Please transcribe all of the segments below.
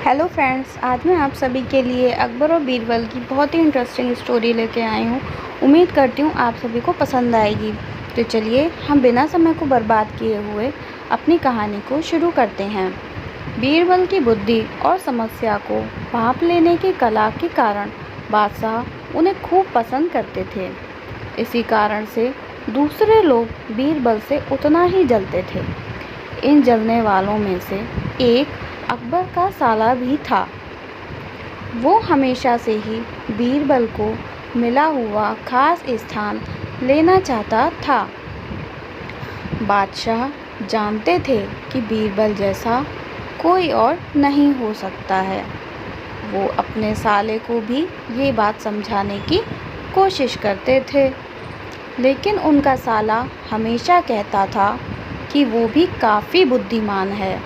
Hello friends, आज मैं आप सभी के लिए अकबर और बीरबल की बहुत ही इंटरेस्टिंग स्टोरी लेके आई हूँ। उम्मीद करती हूँ आप सभी को पसंद आएगी। तो चलिए हम बिना समय को बर्बाद किए हुए अपनी कहानी को शुरू करते हैं। बीरबल की बुद्धि और समस्या को भांप लेने की कला के कारण बादशाह उन्हें खूब पसंद करते थे। इसी कारण से दूसरे लोग बीरबल से उतना ही जलते थे। इन जलने वालों में से एक अकबर का साला भी था। वो हमेशा से ही बीरबल को मिला हुआ खास स्थान लेना चाहता था। बादशाह जानते थे कि बीरबल जैसा कोई और नहीं हो सकता है। वो अपने साले को भी ये बात समझाने की कोशिश करते थे, लेकिन उनका साला हमेशा कहता था कि वो भी काफ़ी बुद्धिमान है।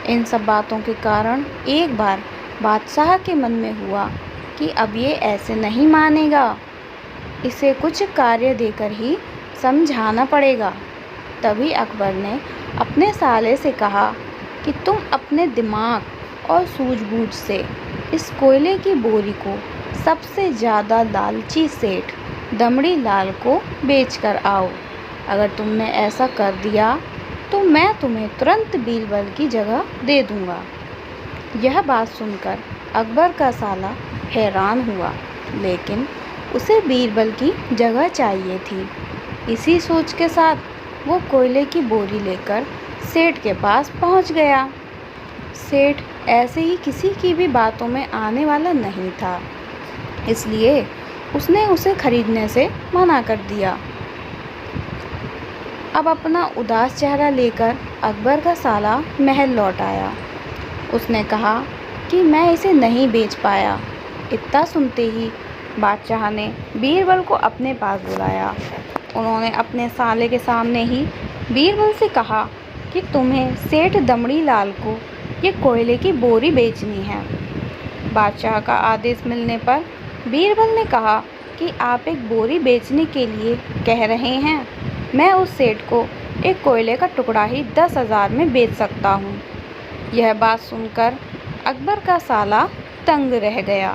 इन सब बातों के कारण एक बार बादशाह के मन में हुआ कि अब ये ऐसे नहीं मानेगा, इसे कुछ कार्य देकर ही समझाना पड़ेगा। तभी अकबर ने अपने साले से कहा कि तुम अपने दिमाग और सूझबूझ से इस कोयले की बोरी को सबसे ज़्यादा लालची सेठ दमड़ी लाल को बेच कर आओ। अगर तुमने ऐसा कर दिया तो मैं तुम्हें तुरंत बीरबल की जगह दे दूंगा। यह बात सुनकर अकबर का साला हैरान हुआ, लेकिन उसे बीरबल की जगह चाहिए थी। इसी सोच के साथ वो कोयले की बोरी लेकर सेठ के पास पहुंच गया। सेठ ऐसे ही किसी की भी बातों में आने वाला नहीं था, इसलिए उसने उसे खरीदने से मना कर दिया। अब अपना उदास चेहरा लेकर अकबर का साला महल लौट आया। उसने कहा कि मैं इसे नहीं बेच पाया। इतना सुनते ही बादशाह ने बीरबल को अपने पास बुलाया। उन्होंने अपने साले के सामने ही बीरबल से कहा कि तुम्हें सेठ दमड़ी लाल को ये कोयले की बोरी बेचनी है। बादशाह का आदेश मिलने पर बीरबल ने कहा कि आप एक बोरी बेचने के लिए कह रहे हैं। मैं उस सेठ को एक कोयले का टुकड़ा ही 10,000 में बेच सकता हूँ। यह बात सुनकर अकबर का साला तंग रह गया।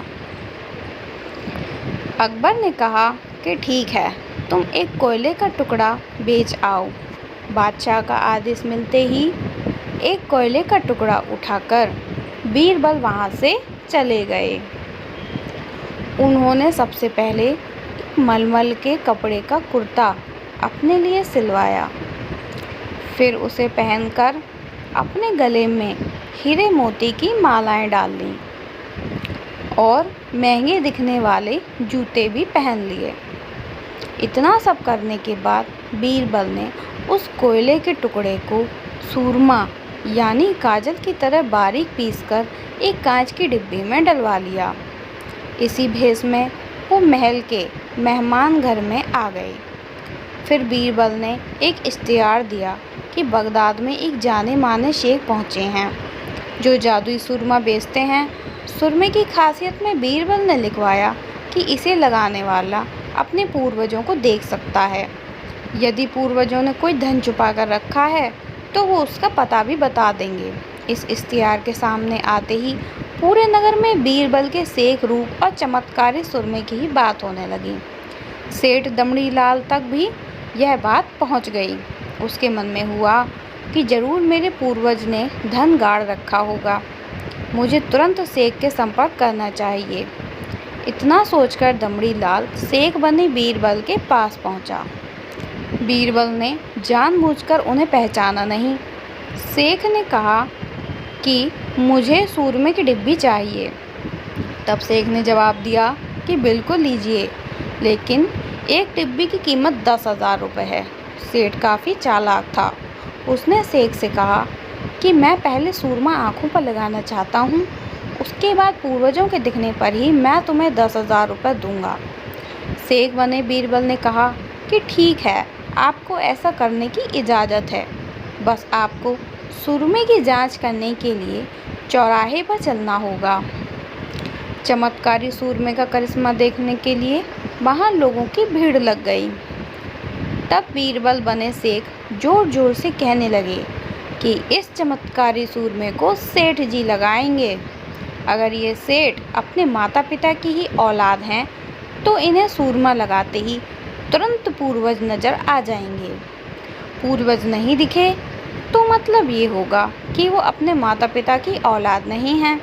अकबर ने कहा कि ठीक है, तुम एक कोयले का टुकड़ा बेच आओ। बादशाह का आदेश मिलते ही एक कोयले का टुकड़ा उठाकर बीरबल वहाँ से चले गए। उन्होंने सबसे पहले एक मलमल के कपड़े का कुर्ता अपने लिए सिलवाया। फिर उसे पहनकर अपने गले में हीरे मोती की मालाएं डाल लीं और महंगे दिखने वाले जूते भी पहन लिए। इतना सब करने के बाद बीरबल ने उस कोयले के टुकड़े को सूरमा यानी काजल की तरह बारीक पीसकर एक कांच की डिब्बी में डलवा लिया। इसी भेष में वो महल के मेहमान घर में आ गए। फिर बीरबल ने एक इश्तिहार दिया कि बगदाद में एक जाने माने शेख पहुँचे हैं जो जादुई सुरमा बेचते हैं। सुरमे की खासियत में बीरबल ने लिखवाया कि इसे लगाने वाला अपने पूर्वजों को देख सकता है। यदि पूर्वजों ने कोई धन छुपा कर रखा है तो वो उसका पता भी बता देंगे। इस इश्तिहार के सामने आते ही पूरे नगर में बीरबल के सेक रूप और चमत्कारी सुरमे की ही बात होने लगी। सेठ दमड़ी लाल तक भी यह बात पहुंच गई। उसके मन में हुआ कि जरूर मेरे पूर्वज ने धन गाड़ रखा होगा। मुझे तुरंत सेठ के संपर्क करना चाहिए। इतना सोचकर दमड़ी लाल सेठ बने बीरबल के पास पहुंचा। बीरबल ने जानबूझकर उन्हें पहचाना नहीं। सेठ ने कहा कि मुझे सूरमे की डिब्बी चाहिए। तब सेठ ने जवाब दिया कि बिल्कुल लीजिए, लेकिन एक डिब्बी की कीमत 10,000 रुपये है। सेठ काफ़ी चालाक था। उसने सेठ से कहा कि मैं पहले सूरमा आँखों पर लगाना चाहता हूँ, उसके बाद पूर्वजों के दिखने पर ही मैं तुम्हें 10,000 रुपये दूँगा। सेठ बने बीरबल ने कहा कि ठीक है, आपको ऐसा करने की इजाज़त है। बस आपको सुरमे की जांच करने के लिए चौराहे पर चलना होगा। चमत्कारी सूरमे का करिश्मा देखने के लिए वहाँ लोगों की भीड़ लग गई। तब बीरबल बने शेख जोर जोर से कहने लगे कि इस चमत्कारी सूरमे को सेठ जी लगाएंगे। अगर ये सेठ अपने माता पिता की ही औलाद हैं तो इन्हें सूरमा लगाते ही तुरंत पूर्वज नज़र आ जाएंगे। पूर्वज नहीं दिखे तो मतलब ये होगा कि वो अपने माता पिता की औलाद नहीं हैं।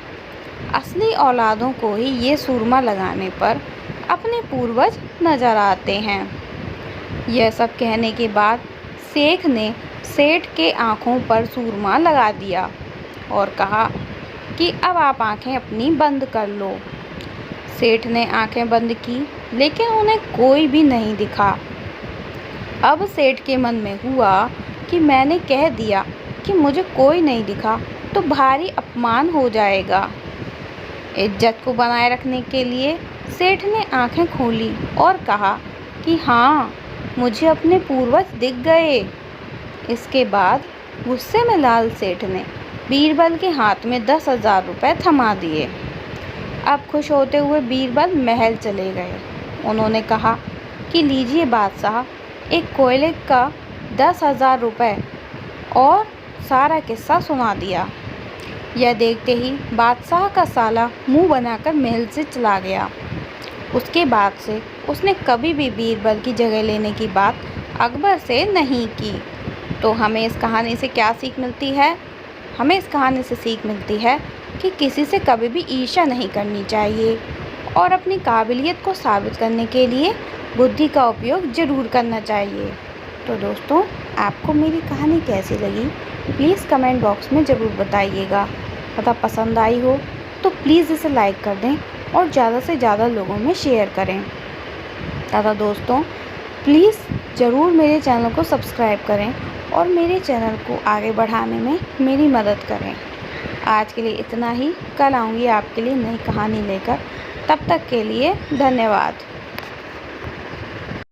असली औलादों को ही ये सूरमा लगाने पर अपने पूर्वज नज़र आते हैं। यह सब कहने के बाद शेख ने सेठ के आँखों पर सूरमा लगा दिया और कहा कि अब आप आँखें अपनी बंद कर लो। सेठ ने आँखें बंद की लेकिन उन्हें कोई भी नहीं दिखा। अब सेठ के मन में हुआ कि मैंने कह दिया कि मुझे कोई नहीं दिखा तो भारी अपमान हो जाएगा। इज्जत को बनाए रखने के लिए सेठ ने आँखें खोली और कहा कि हाँ, मुझे अपने पूर्वज दिख गए। इसके बाद गुस्से में लाल सेठ ने बीरबल के हाथ में 10,000 रुपये थमा दिए। अब खुश होते हुए बीरबल महल चले गए। उन्होंने कहा कि लीजिए बादशाह, एक कोयले का 10,000 रुपये, और सारा किस्सा सुना दिया। यह देखते ही बादशाह का साला मुंह बनाकर महल से चला गया। उसके बाद से उसने कभी भी बीरबल की जगह लेने की बात अकबर से नहीं की। तो हमें इस कहानी से क्या सीख मिलती है? हमें इस कहानी से सीख मिलती है कि किसी से कभी भी ईर्ष्या नहीं करनी चाहिए और अपनी काबिलियत को साबित करने के लिए बुद्धि का उपयोग ज़रूर करना चाहिए। तो दोस्तों, आपको मेरी कहानी कैसी लगी प्लीज़ कमेंट बॉक्स में ज़रूर बताइएगा। अगर पसंद आई हो तो प्लीज़ इसे लाइक कर दें और ज़्यादा से ज़्यादा लोगों में शेयर करें। तथा दोस्तों, प्लीज़ ज़रूर मेरे चैनल को सब्सक्राइब करें और मेरे चैनल को आगे बढ़ाने में मेरी मदद करें। आज के लिए इतना ही। कल आऊँगी आपके लिए नई कहानी लेकर। तब तक के लिए धन्यवाद।